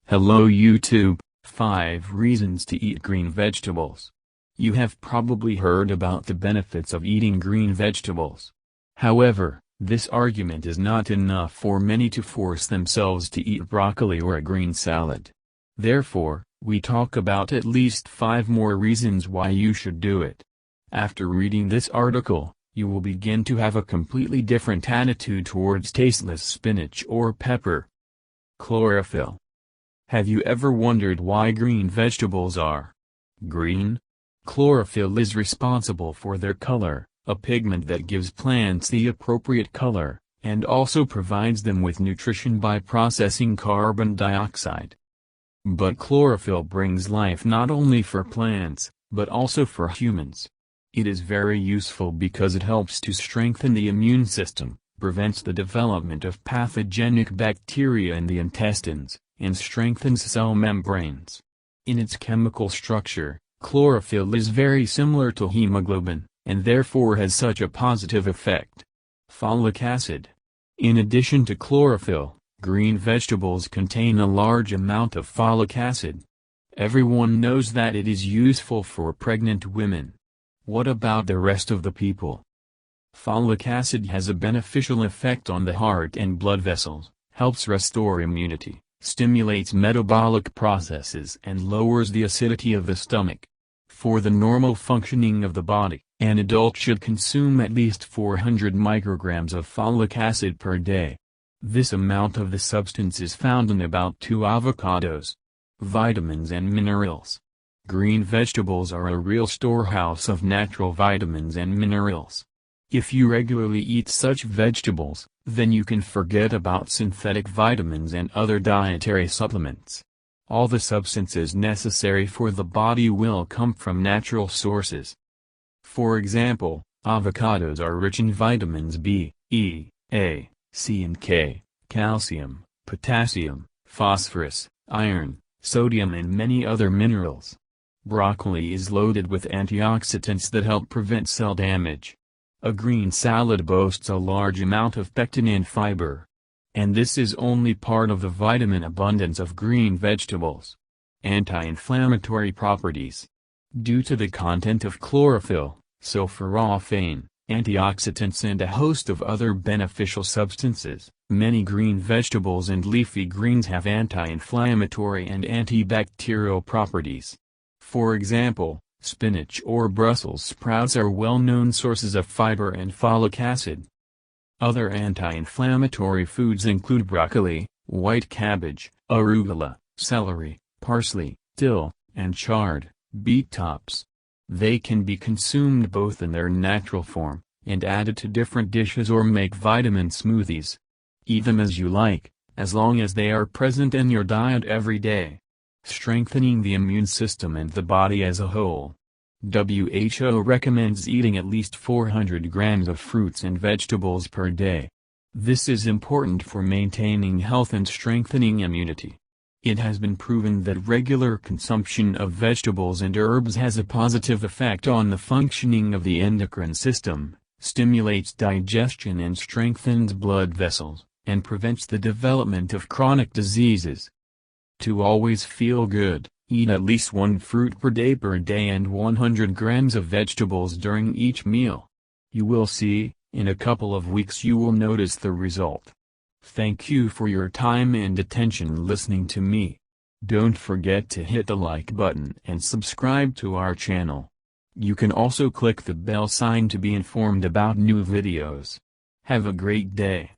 Hello YouTube, 5 reasons to eat green vegetables. You have probably heard about the benefits of eating green vegetables. However, this argument is not enough for many to force themselves to eat broccoli or a green salad. Therefore, we talk about at least 5 more reasons why you should do it. After reading this article, you will begin to have a completely different attitude towards tasteless spinach or pepper. Chlorophyll. Have you ever wondered why green vegetables are green? Chlorophyll is responsible for their color, a pigment that gives plants the appropriate color, and also provides them with nutrition by processing carbon dioxide. But chlorophyll brings life not only for plants, but also for humans. It is very useful because it helps to strengthen the immune system, prevents the development of pathogenic bacteria in the intestines, and strengthens cell membranes. In its chemical structure, chlorophyll is very similar to hemoglobin, and therefore has such a positive effect. Folic acid. In addition to chlorophyll, green vegetables contain a large amount of folic acid. Everyone knows that it is useful for pregnant women. What about the rest of the people? Folic acid has a beneficial effect on the heart and blood vessels, helps restore immunity, stimulates metabolic processes and lowers the acidity of the stomach. For the normal functioning of the body, an adult should consume at least 400 micrograms of folic acid per day. This amount of the substance is found in about 2 avocados. Vitamins and minerals. Green vegetables are a real storehouse of natural vitamins and minerals. If you regularly eat such vegetables, then you can forget about synthetic vitamins and other dietary supplements. All the substances necessary for the body will come from natural sources. For example, avocados are rich in vitamins B, E, A, C and K, calcium, potassium, phosphorus, iron, sodium and many other minerals. Broccoli is loaded with antioxidants that help prevent cell damage. A green salad boasts a large amount of pectin and fiber. And this is only part of the vitamin abundance of green vegetables. Anti-inflammatory properties. Due to the content of chlorophyll, sulforaphane, antioxidants and a host of other beneficial substances, many green vegetables and leafy greens have anti-inflammatory and antibacterial properties. For example, spinach or Brussels sprouts are well-known sources of fiber and folic acid. Other anti-inflammatory foods include broccoli, white cabbage, arugula, celery, parsley, dill, and chard, beet tops. They can be consumed both in their natural form, and added to different dishes or make vitamin smoothies. Eat them as you like, as long as they are present in your diet every day. Strengthening the immune system and the body as a whole. WHO recommends eating at least 400 grams of fruits and vegetables per day. This is important for maintaining health and strengthening immunity. It has been proven that regular consumption of vegetables and herbs has a positive effect on the functioning of the endocrine system, stimulates digestion and strengthens blood vessels, and prevents the development of chronic diseases. To always feel good, eat at least 1 fruit per day and 100 grams of vegetables during each meal. You will see, in a couple of weeks you will notice the result. Thank you for your time and attention listening to me. Don't forget to hit the like button and subscribe to our channel. You can also click the bell sign to be informed about new videos. Have a great day.